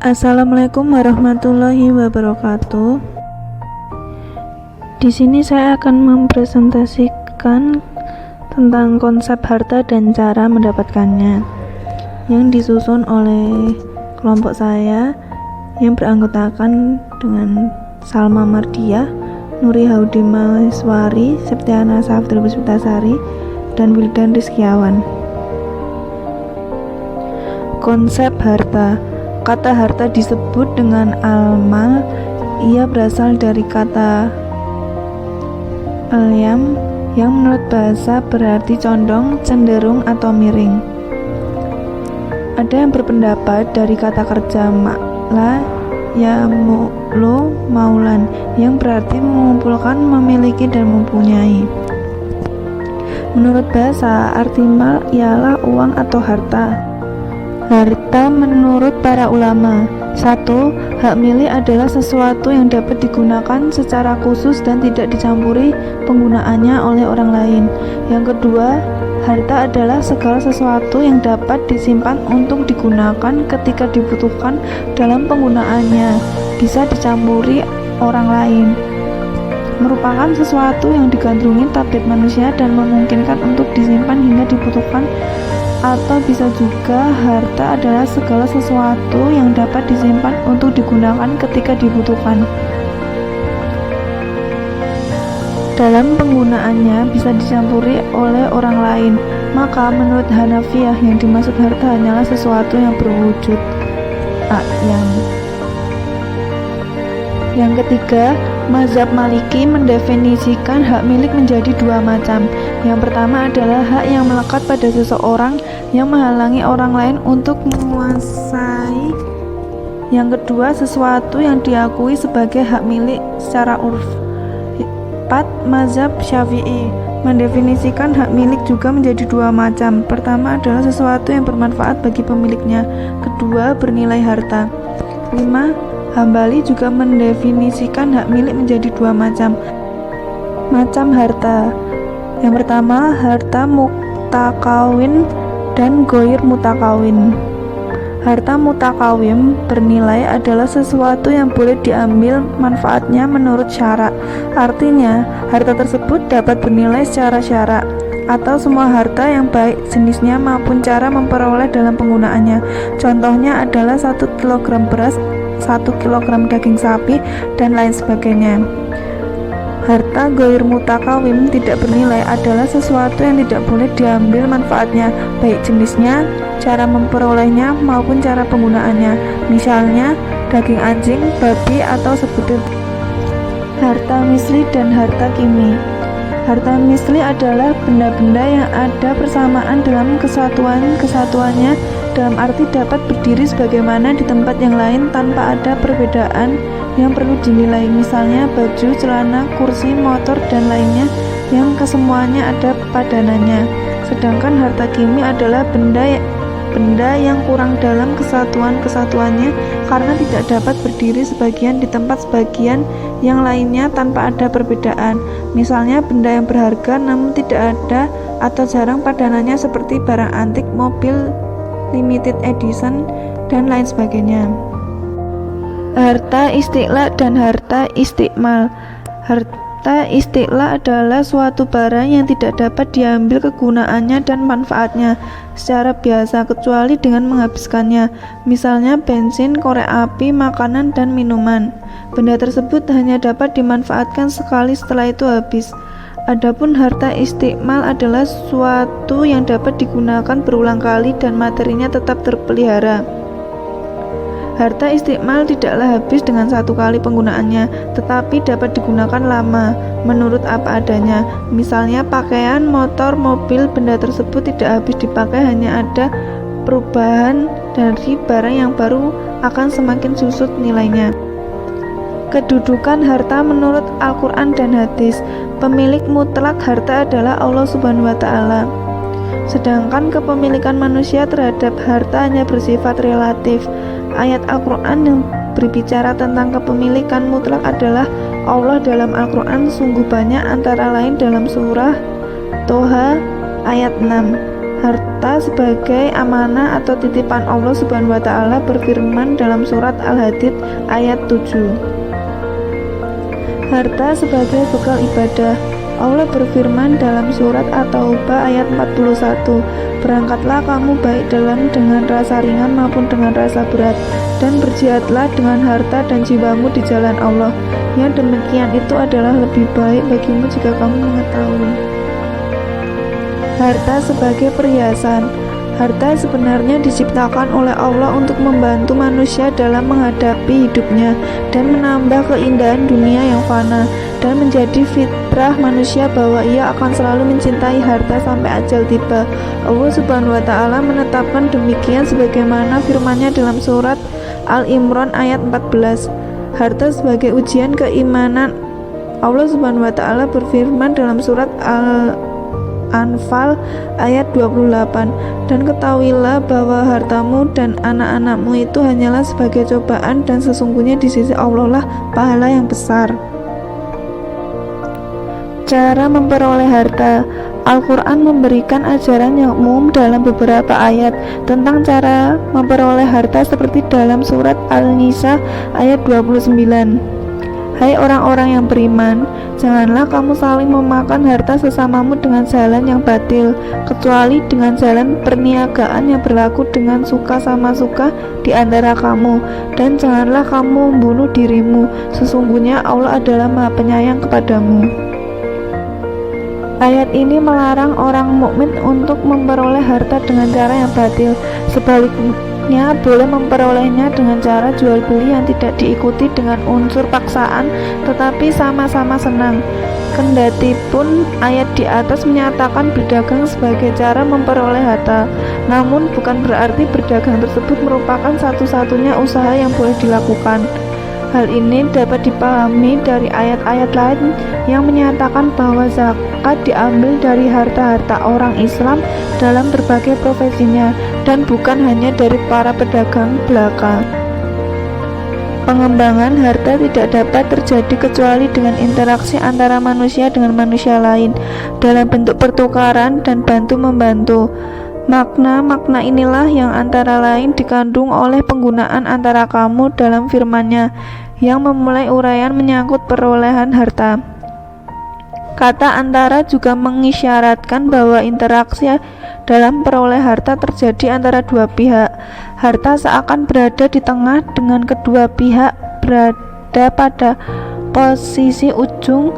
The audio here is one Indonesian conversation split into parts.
Assalamualaikum warahmatullahi wabarakatuh. Di sini saya akan mempresentasikan tentang konsep harta dan cara mendapatkannya yang disusun oleh kelompok saya yang beranggotakan dengan Salma Mardiah, Nuri Haudi Maheswari, Septiana Safitri Puspitasari, dan Wildan Rizkiawan. Konsep harta. Kata harta disebut dengan al-mal. Ia berasal dari kata al-yam yang menurut bahasa berarti condong, cenderung, atau miring. Ada yang berpendapat dari kata kerja ma'la ya'mulu maulan yang berarti mengumpulkan, memiliki, dan mempunyai. Menurut bahasa, arti mal ialah uang atau harta. Harta menurut para ulama: 1. Hak milik adalah sesuatu yang dapat digunakan secara khusus dan tidak dicampuri penggunaannya oleh orang lain. Yang kedua, harta adalah segala sesuatu yang dapat disimpan untuk digunakan ketika dibutuhkan dalam penggunaannya, bisa dicampuri orang lain. Merupakan sesuatu yang digandrungi tabiat manusia dan memungkinkan untuk disimpan hingga dibutuhkan. Atau bisa juga harta adalah segala sesuatu yang dapat disimpan untuk digunakan ketika dibutuhkan. Dalam penggunaannya bisa dicampuri oleh orang lain. Maka menurut Hanafiyah yang dimaksud harta hanyalah sesuatu yang berwujud a'yan. Yang ketiga, mazhab Maliki mendefinisikan hak milik menjadi dua macam. Yang pertama adalah hak yang melekat pada seseorang yang menghalangi orang lain untuk menguasai. Yang kedua, sesuatu yang diakui sebagai hak milik secara urf. 4. Mazhab Syafi'i mendefinisikan hak milik juga menjadi dua macam. Pertama adalah sesuatu yang bermanfaat bagi pemiliknya. Kedua, bernilai harta. 5. Hambali juga mendefinisikan hak milik menjadi dua macam harta. Yang pertama, harta mutakawin dan goir mutakawin. Harta mutakawin bernilai adalah sesuatu yang boleh diambil manfaatnya menurut syarak. Artinya, harta tersebut dapat bernilai secara syarak, atau semua harta yang baik jenisnya maupun cara memperoleh dalam penggunaannya. Contohnya adalah 1 kg beras, 1 kg daging sapi, dan lain sebagainya. Harta goir mutakawim tidak bernilai adalah sesuatu yang tidak boleh diambil manfaatnya, baik jenisnya, cara memperolehnya, maupun cara penggunaannya. Misalnya, daging anjing, babi, atau sebutir. Harta misli dan harta kimi. Harta misli adalah benda-benda yang ada persamaan dalam kesatuannya, dalam arti dapat berdiri sebagaimana di tempat yang lain tanpa ada perbedaan yang perlu dinilai. Misalnya baju, celana, kursi, motor, dan lainnya yang kesemuanya ada padanannya. Sedangkan harta kimi adalah benda yang kurang dalam kesatuannya karena tidak dapat berdiri sebagian di tempat sebagian yang lainnya tanpa ada perbedaan. Misalnya benda yang berharga namun tidak ada atau jarang padanannya seperti barang antik, mobil limited edition, dan lain sebagainya. Harta istiqlal dan harta istiqmal. Harta istiqlal adalah suatu barang yang tidak dapat diambil kegunaannya dan manfaatnya secara biasa kecuali dengan menghabiskannya. Misalnya bensin, korek api, makanan, dan minuman. Benda tersebut hanya dapat dimanfaatkan sekali, setelah itu habis. Adapun harta istiqmal adalah suatu yang dapat digunakan berulang kali dan materinya tetap terpelihara. Harta istiqmal tidaklah habis dengan satu kali penggunaannya, tetapi dapat digunakan lama, menurut apa adanya. Misalnya pakaian, motor, mobil, benda tersebut tidak habis dipakai, hanya ada perubahan dari barang yang baru akan semakin susut nilainya. Kedudukan harta menurut Al-Quran dan hadis. Pemilik mutlak harta adalah Allah Subhanahu wa Ta'ala. Sedangkan kepemilikan manusia terhadap harta hanya bersifat relatif. Ayat Al-Quran yang berbicara tentang kepemilikan mutlak adalah Allah dalam Al-Quran sungguh banyak, antara lain dalam surah Toha ayat 6. Harta harta sebagai amanah atau titipan Allah Subhanahu wa taala berfirman dalam surat Al-Hadid ayat 7. Harta sebagai bekal ibadah. Allah berfirman dalam surat At-Taubah ayat 41, berangkatlah kamu baik dengan rasa ringan maupun dengan rasa berat, dan berjihadlah dengan harta dan jiwamu di jalan Allah. Yang demikian itu adalah lebih baik bagimu jika kamu mengetahui. Harta sebagai perhiasan. Harta sebenarnya diciptakan oleh Allah untuk membantu manusia dalam menghadapi hidupnya dan menambah keindahan dunia yang fana, dan menjadi fitrah manusia bahwa ia akan selalu mencintai harta sampai ajal tiba. Allah Subhanahu wa taala menetapkan demikian sebagaimana firman-Nya dalam surat Al-Imran ayat 14. Harta sebagai ujian keimanan. Allah Subhanahu wa taala berfirman dalam surat Al-Anfal ayat 28, dan ketahuilah bahwa hartamu dan anak-anakmu itu hanyalah sebagai cobaan, dan sesungguhnya di sisi Allah lah pahala yang besar. Cara memperoleh harta. Al-Quran memberikan ajaran yang umum dalam beberapa ayat tentang cara memperoleh harta, seperti dalam surat Al-Nisa ayat 29. Hai orang-orang yang beriman, janganlah kamu saling memakan harta sesamamu dengan jalan yang batil, kecuali dengan jalan perniagaan yang berlaku dengan suka sama suka di antara kamu, dan janganlah kamu membunuh dirimu, sesungguhnya Allah adalah Maha Penyayang kepadamu. Ayat ini melarang orang mukmin untuk memperoleh harta dengan cara yang batil. Sebaliknya, boleh memperolehnya dengan cara jual beli yang tidak diikuti dengan unsur paksaan, tetapi sama-sama senang. Kendati pun ayat di atas menyatakan berdagang sebagai cara memperoleh harta, namun bukan berarti berdagang tersebut merupakan satu-satunya usaha yang boleh dilakukan. Hal ini dapat dipahami dari ayat-ayat lain yang menyatakan bahwa zakat diambil dari harta-harta orang Islam dalam berbagai profesinya, dan bukan hanya dari para pedagang belaka. Pengembangan harta tidak dapat terjadi kecuali dengan interaksi antara manusia dengan manusia lain dalam bentuk pertukaran dan bantu-membantu. Makna-makna inilah yang antara lain dikandung oleh penggunaan antara kamu dalam firman-Nya yang memulai uraian menyangkut perolehan harta. Kata antara juga mengisyaratkan bahwa interaksi dalam peroleh harta terjadi antara dua pihak. Harta seakan berada di tengah dengan kedua pihak berada pada posisi ujung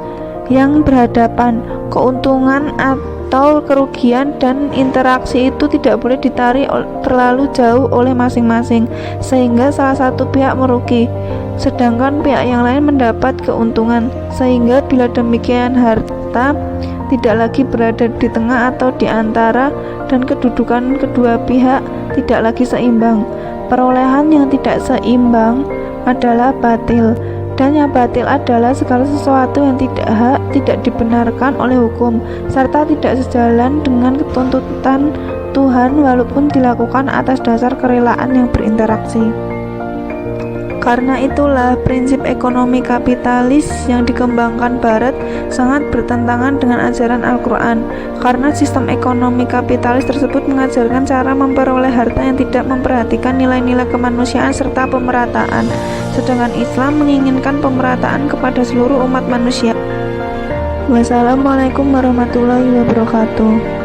yang berhadapan. Keuntungan atau kerugian dan interaksi itu tidak boleh ditarik terlalu jauh oleh masing-masing, sehingga salah satu pihak merugi, sedangkan pihak yang lain mendapat keuntungan. Sehingga bila demikian, harta tidak lagi berada di tengah atau di antara, dan kedudukan kedua pihak tidak lagi seimbang. Perolehan yang tidak seimbang adalah batil, dan yang batil adalah segala sesuatu yang tidak hak, tidak dibenarkan oleh hukum, serta tidak sejalan dengan tuntutan Tuhan walaupun dilakukan atas dasar kerelaan yang berinteraksi. Karena itulah prinsip ekonomi kapitalis yang dikembangkan Barat sangat bertentangan dengan ajaran Al-Quran, karena sistem ekonomi kapitalis tersebut mengajarkan cara memperoleh harta yang tidak memperhatikan nilai-nilai kemanusiaan serta pemerataan, sedangkan Islam menginginkan pemerataan kepada seluruh umat manusia. Wassalamualaikum warahmatullahi wabarakatuh.